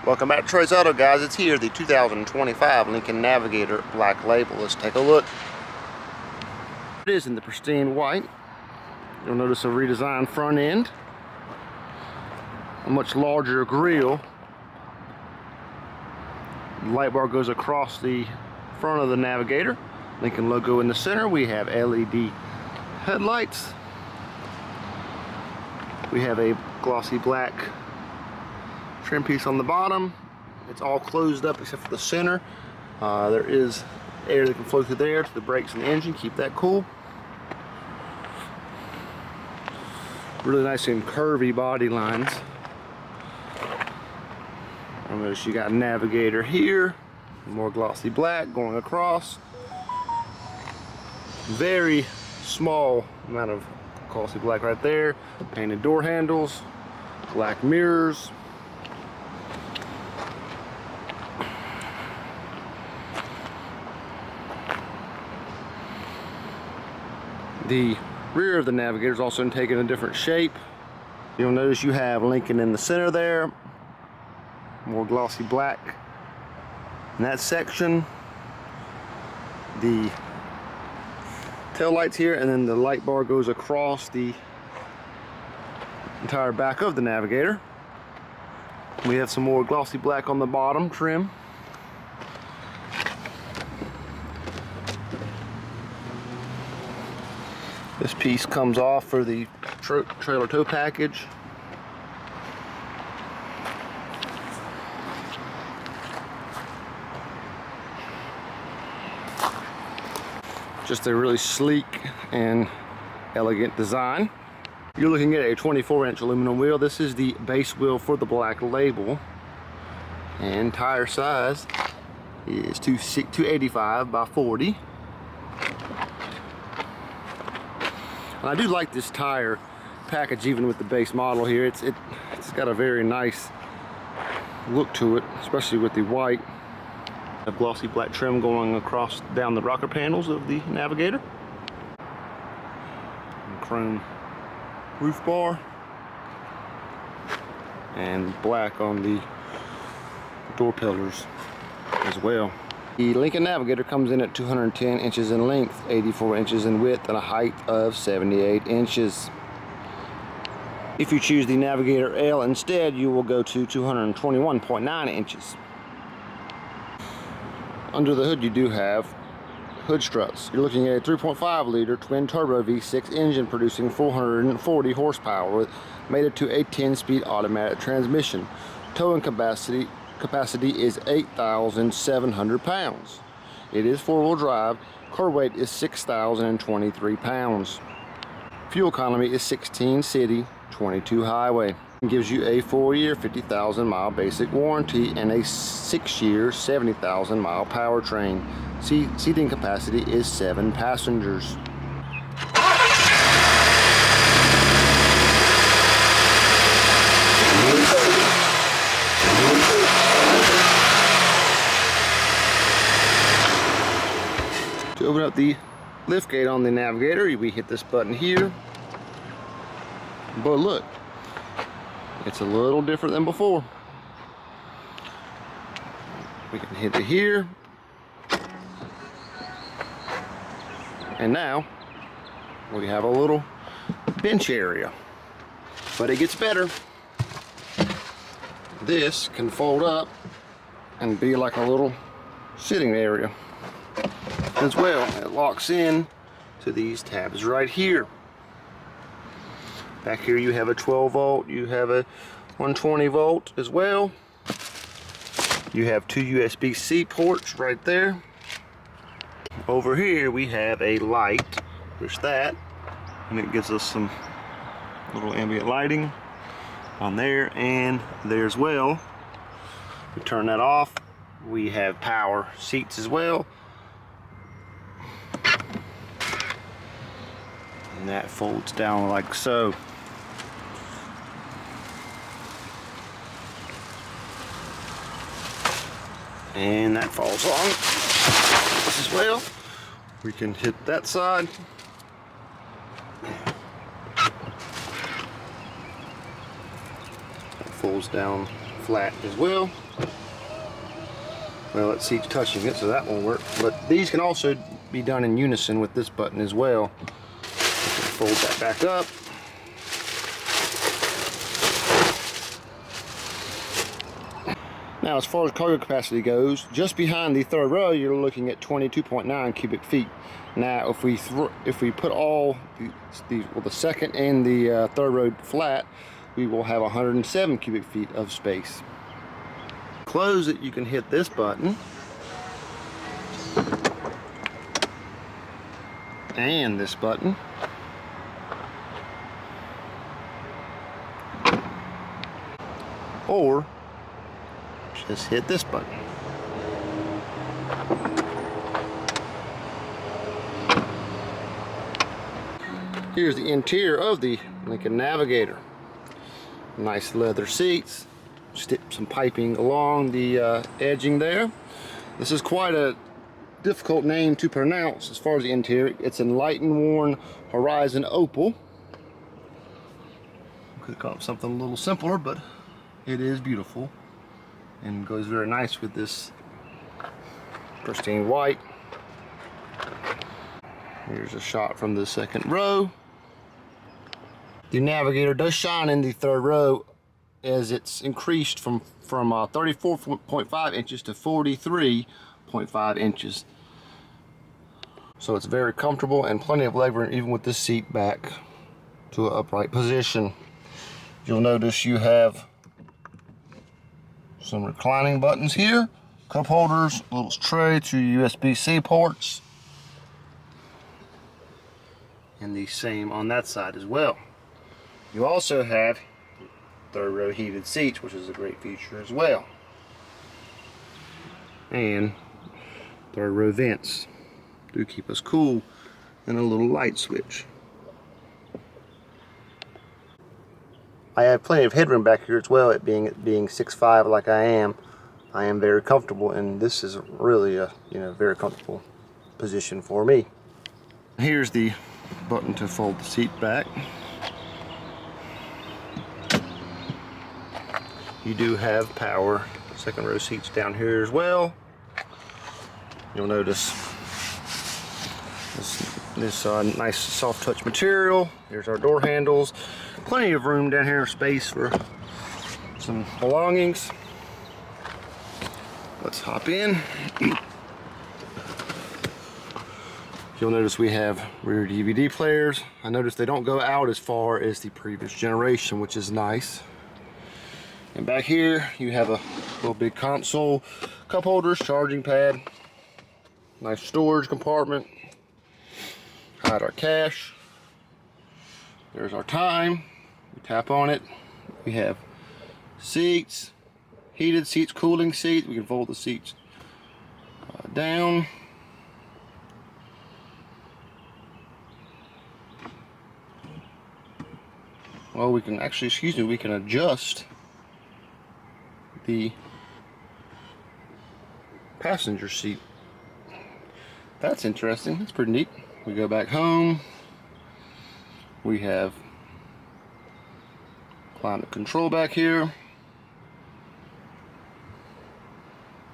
Welcome back to Troy's Auto, guys. It's here, the 2025 Lincoln Navigator Black Label. Let's take a look. It is in the pristine white. You'll notice a redesigned front end, a much larger grille. The light bar goes across the front of the Navigator. Lincoln logo in the center. We have LED headlights. We have a glossy black trim piece on the bottom. It's all closed up except for the center. There is air that can flow through there to the brakes and the engine. Keep that cool. Really nice and curvy body lines. Notice you got Navigator here, more glossy black going across. Very small amount of glossy black right there. Painted door handles, black mirrors. The rear of the Navigator is also taken a different shape. You'll notice you have Lincoln in the center there. More glossy black in that section. The tail lights here, and then the light bar goes across the entire back of the Navigator. We have some more glossy black on the bottom trim. This piece comes off for the trailer tow package. Just a really sleek and elegant design. You're looking at a 24-inch aluminum wheel. This is the base wheel for the Black Label. And tire size is 285 by 40. And I do like this tire package even with the base model here. It's got a very nice look to it, especially with the white. A glossy black trim going across down the rocker panels of the Navigator. And chrome roof bar. And black on the door pillars as well. The Lincoln Navigator comes in at 210 inches in length, 84 inches in width, and a height of 78 inches. If you choose the Navigator ALL instead, you will go to 221.9 inches. Under the hood you do have hood struts. You're looking at a 3.5 liter twin turbo V6 engine producing 440 horsepower, mated to a 10-speed automatic transmission. Towing capacity is 8,700 pounds. It is four-wheel drive. Car weight is 6,023 pounds. Fuel economy is 16 city, 22 highway. It gives you a 4-year, 50,000 mile basic warranty and a 6-year, 70,000 mile powertrain. Seating capacity is 7 passengers. To open up the lift gate on the Navigator, we hit this button here. But look, it's a little different than before. We can hit it here. And now we have a little bench area. But it gets better. This can fold up and be like a little sitting area as well. It locks in to these tabs right here. Back here you have a 12 volt, you have a 120 volt as well. You have 2 USB-C ports right there. Over here we have a light. Push that and it gives us some little ambient lighting on there and there as well. We turn that off. We have power seats as well. And that folds down like so. And that falls on as well. We can hit that side. That folds down flat as well. Well, it seat's touching it, so that won't work. But these can also be done in unison with this button as well. Fold that back up. Now, as far as cargo capacity goes, just behind the third row, you're looking at 22.9 cubic feet. Now, if we put all the second and the third row flat, we will have 107 cubic feet of space. Close it, you can hit this button and this button. Or just hit this button. Here's the interior of the Lincoln Navigator. Nice leather seats. Stick some piping along the edging there. This is quite a difficult name to pronounce as far as the interior. It's an Enlightened Worn Horizon Opal. Could have called it something a little simpler, but it is beautiful and goes very nice with this pristine white. Here's a shot from the second row. The Navigator does shine in the third row as it's increased from 34.5 inches to 43.5 inches. So it's very comfortable and plenty of legroom even with this seat back to an upright position. You'll notice you have some reclining buttons here, cup holders, a little tray, 2 USB-C ports, and the same on that side as well. You also have third row heated seats, which is a great feature as well, and third row vents do keep us cool, and a little light switch. I have plenty of headroom back here as well. It being 6'5" like I am very comfortable, and this is really a very comfortable position for me. Here's the button to fold the seat back. You do have power second row seats down here as well. You'll notice this nice soft touch material. Here's our door handles. Plenty of room down here, space for some belongings. Let's hop in. You'll notice we have rear DVD players. I noticed they don't go out as far as the previous generation, which is nice. And back here you have a little big console, cup holders, charging pad, nice storage compartment. Hide our cash. There's our time. We tap on it. We have seats, heated seats, cooling seats. We can fold the seats down. Well, we can actually, we can adjust the passenger seat. That's interesting. That's pretty neat. We go back home. We have climate control back here.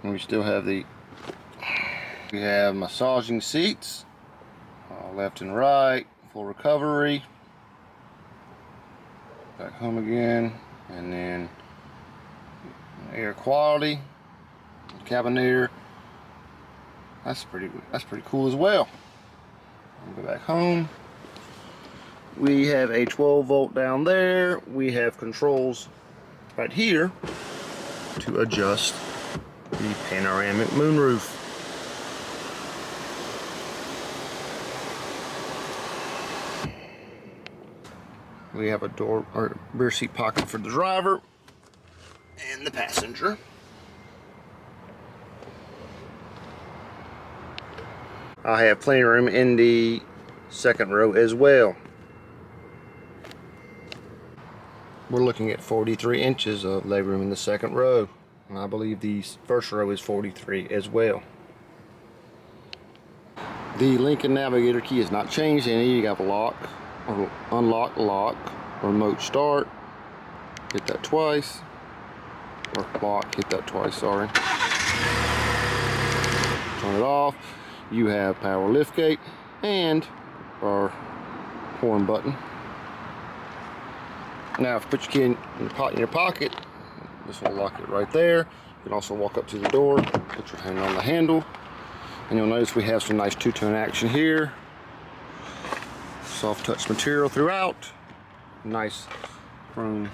And we still have we have massaging seats, left and right, full recovery. Back home again, and then air quality, cabin air. That's pretty cool as well. We'll go back home. We have a 12-volt down there. We have controls right here to adjust the panoramic moonroof. We have a door or rear seat pocket for the driver and the passenger. I have plenty of room in the second row as well. We're looking at 43 inches of legroom in the second row, and I believe the first row is 43 as well. The Lincoln Navigator key has not changed any. You got a lock, or unlock, lock, remote start. Hit that twice. or lock, hit that twice, sorry. Turn it off. You have power liftgate and our horn button. Now if you put your key in your pocket, this will lock it right there. You can also walk up to the door, put your hand on the handle, and you'll notice we have some nice two-tone action here. Soft touch material throughout. Nice chrome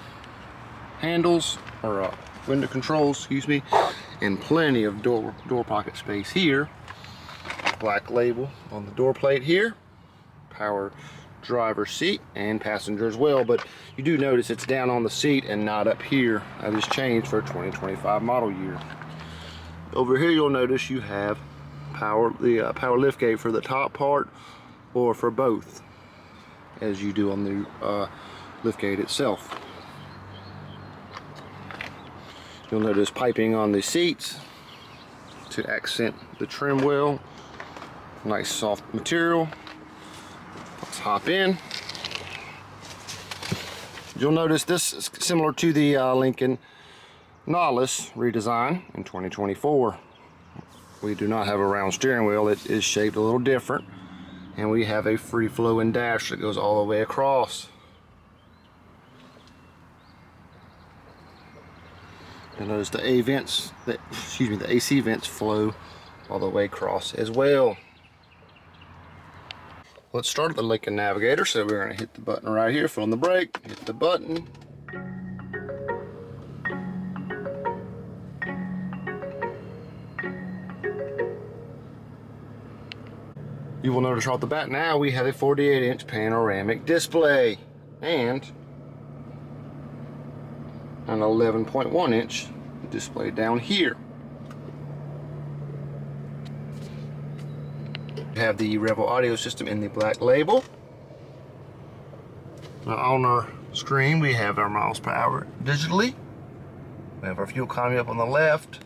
handles, or window controls, excuse me, and plenty of door pocket space here. Black label on the door plate here. Power driver seat and passenger as well, but you do notice it's down on the seat and not up here. That is changed for a 2025 model year. Over here you'll notice you have power liftgate for the top part or for both, as you do on the liftgate itself. You'll notice piping on the seats to accent the trim wheel. Nice soft material. Let's hop in. You'll notice this is similar to the Lincoln Nautilus redesign in 2024. We do not have a round steering wheel. It is shaped a little different, and we have a free-flowing dash that goes all the way across. You'll notice the the AC vents flow all the way across as well. Let's start the Lincoln Navigator, so we're going to hit the button right here, fill in the brake, hit the button. You will notice right off the bat now we have a 48-inch panoramic display and an 11.1-inch display down here. We have the Revel audio system in the black label. Now on our screen we have our miles per hour digitally. We have our fuel economy up on the left,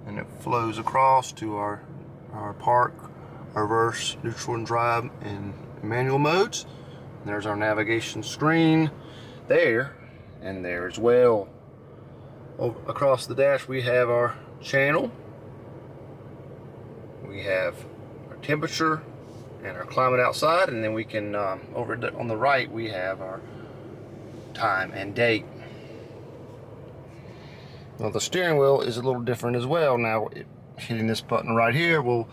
and it flows across to our park, reverse, neutral and drive, and manual modes. And there's our navigation screen there and there as well. Across the dash we have our channel. We have our temperature and our climate outside, and then we can over on the right we have our time and date. Now the steering wheel is a little different as well. Now hitting this button right here will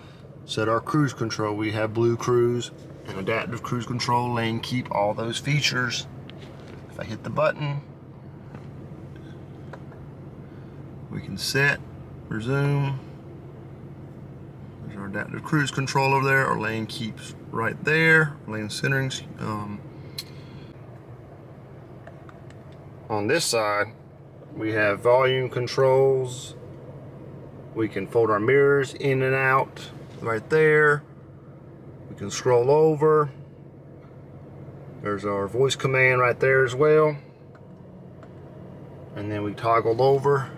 set our cruise control. We have Blue Cruise and adaptive cruise control, lane keep, all those features. If I hit the button, we can set, resume. There's our adaptive cruise control over there. Our lane keeps right there. Lane centering. On this side, we have volume controls. We can fold our mirrors in and out right there. We can scroll over. There's our voice command right there as well. And then we toggle over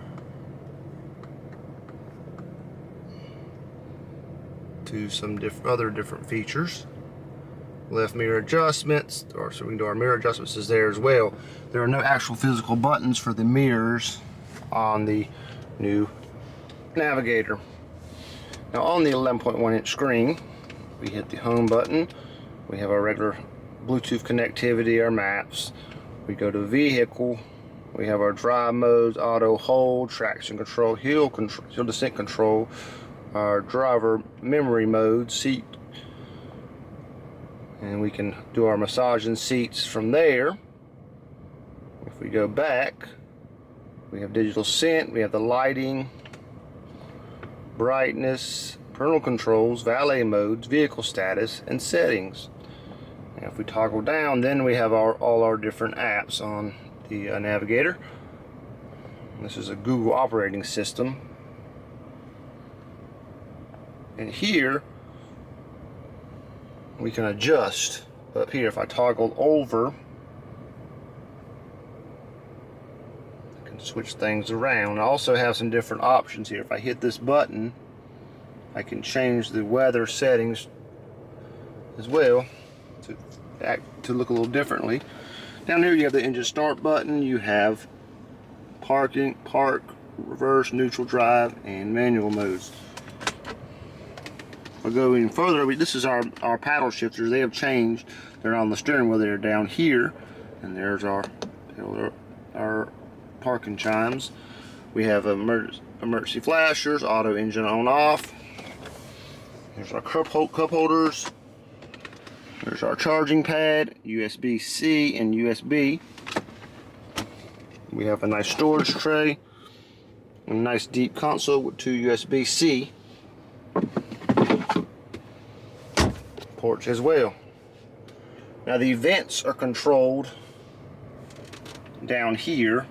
to some other different features. Left mirror adjustments, or so we can do our mirror adjustments is there as well. There are no actual physical buttons for the mirrors on the new Navigator. Now on the 11.1-inch screen, we hit the home button. We have our regular Bluetooth connectivity, our maps. We go to vehicle. We have our drive modes, auto hold, traction control, hill descent control, our driver memory mode, seat, and we can do our massaging seats from there. If we go back, we have digital scent, we have the lighting, brightness, parental controls, valet modes, vehicle status, and settings. And if we toggle down, then we have all our different apps on the Navigator. This is a Google operating system. And here we can adjust. Up here, if I toggle over, I can switch things around. I also have some different options here. If I hit this button, I can change the weather settings as well to look a little differently. Down here you have the engine start button, you have parking, park, reverse, neutral drive, and manual modes. I'll go even further. This is our paddle shifters. They have changed. They're on the steering wheel. They're down here, and there's our parking chimes. We have emergency flashers, auto engine on off. There's our cup holders. There's our charging pad, USB-C and USB. We have a nice storage tray, a nice deep console with 2 USB-C ports as well. Now the vents are controlled down here.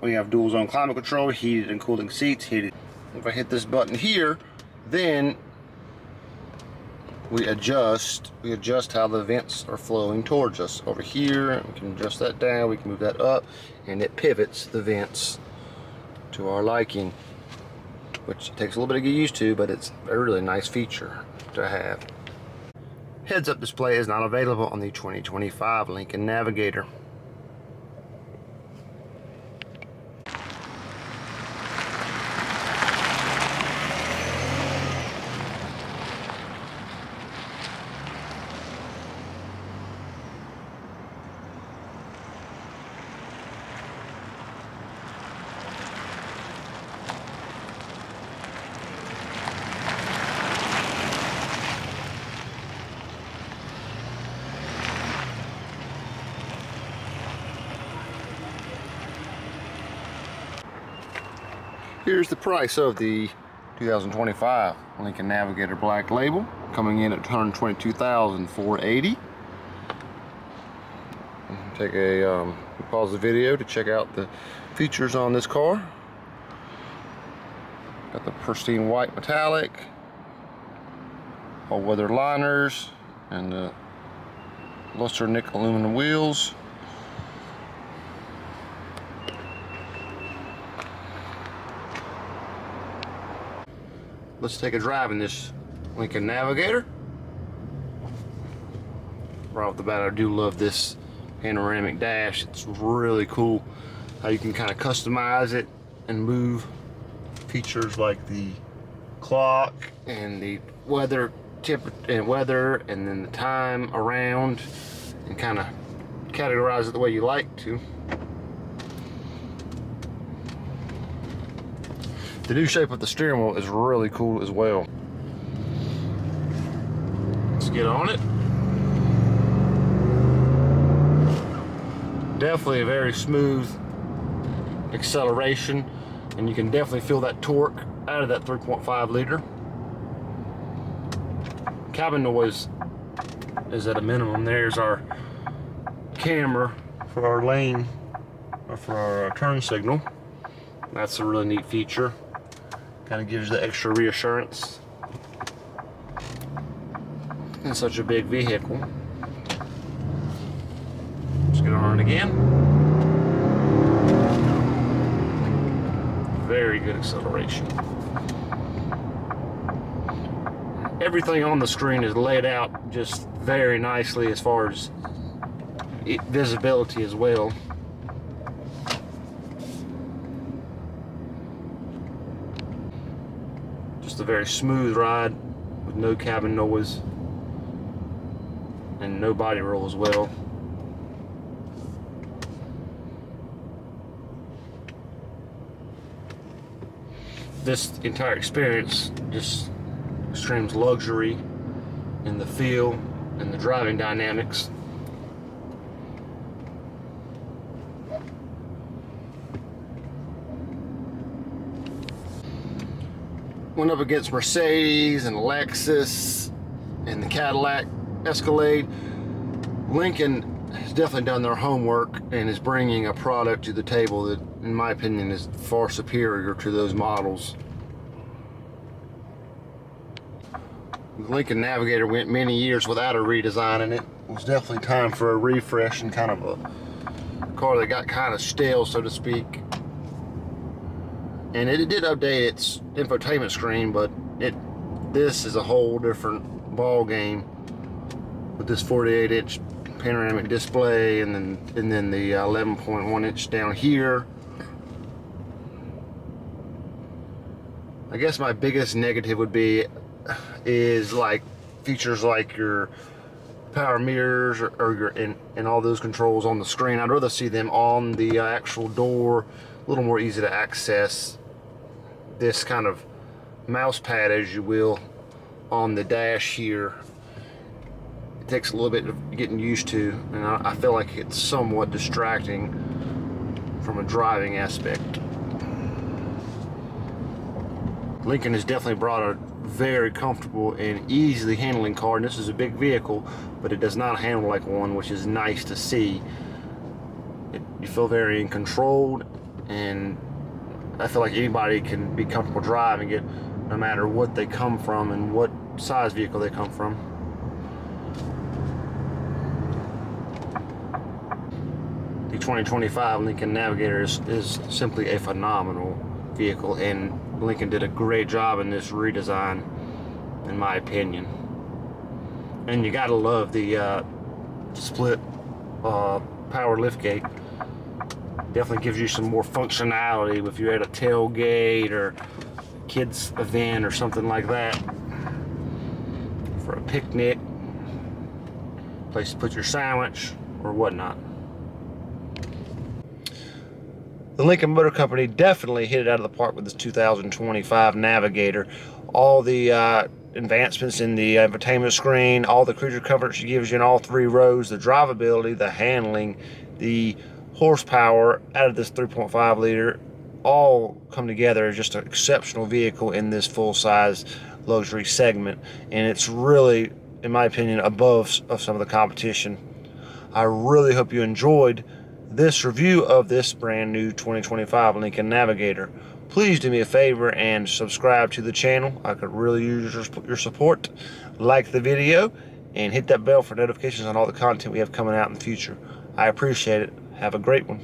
We have dual zone climate control, heated and cooling seats, heated. If I hit this button here, then we adjust how the vents are flowing towards us. Over here, we can adjust that down, we can move that up, and it pivots the vents to our liking, which takes a little bit to get used to, but it's a really nice feature to have. Heads-up display is not available on the 2025 Lincoln Navigator. Here's the price of the 2025 Lincoln Navigator Black Label, coming in at $122,480. Take a pause the video to check out the features on this car. Got the pristine white metallic, all-weather liners, and the luster nick aluminum wheels. Let's take a drive in this Lincoln Navigator. Right off the bat, I do love this panoramic dash. It's really cool how you can kind of customize it and move features like the clock and the weather, and then the time around, and kind of categorize it the way you like to. The new shape of the steering wheel is really cool as well. Let's get on it. Definitely a very smooth acceleration, and you can definitely feel that torque out of that 3.5 liter. Cabin noise is at a minimum. There's our camera for our lane, or for our turn signal. That's a really neat feature. Kind of gives the extra reassurance in such a big vehicle. Let's get on it again. Very good acceleration. Everything on the screen is laid out just very nicely as far as visibility as well. Just a very smooth ride with no cabin noise and no body roll as well. This entire experience just screams luxury in the feel and the driving dynamics. Went up against Mercedes and Lexus and the Cadillac Escalade. Lincoln has definitely done their homework and is bringing a product to the table that, in my opinion, is far superior to those models. The Lincoln Navigator went many years without a redesign, and it was definitely time for a refresh and kind of a car that got kind of stale, so to speak. And it did update its infotainment screen, but this is a whole different ball game with this 48-inch panoramic display, and then the 11.1 inch down here. I guess my biggest negative would be is like features like your power mirrors or your and all those controls on the screen. I'd rather see them on the actual door, a little more easy to access. This kind of mouse pad, as you will, on the dash here, it takes a little bit of getting used to, and I feel like it's somewhat distracting from a driving aspect. Lincoln has definitely brought a very comfortable and easily handling car, and this is a big vehicle, but it does not handle like one, which is nice to see. You feel very controlled, and I feel like anybody can be comfortable driving it, no matter what they come from and what size vehicle they come from. The 2025 Lincoln Navigator is simply a phenomenal vehicle, and Lincoln did a great job in this redesign, in my opinion. And you gotta love the split power liftgate. Definitely gives you some more functionality if you're at a tailgate or kids event or something like that, for a picnic, place to put your sandwich or whatnot. The Lincoln Motor Company definitely hit it out of the park with this 2025 Navigator. All the advancements in the infotainment screen, all the cruiser comfort she gives you in all three rows, the drivability, the handling, the horsepower out of this 3.5 liter, all come together as just an exceptional vehicle in this full-size luxury segment, and it's really, in my opinion, above of some of the competition. I really hope you enjoyed this review of this brand new 2025 Lincoln Navigator. Please do me a favor and subscribe to the channel. I could really use your support. Like the video and hit that bell for notifications on all the content we have coming out in the future. I appreciate it. Have a great one.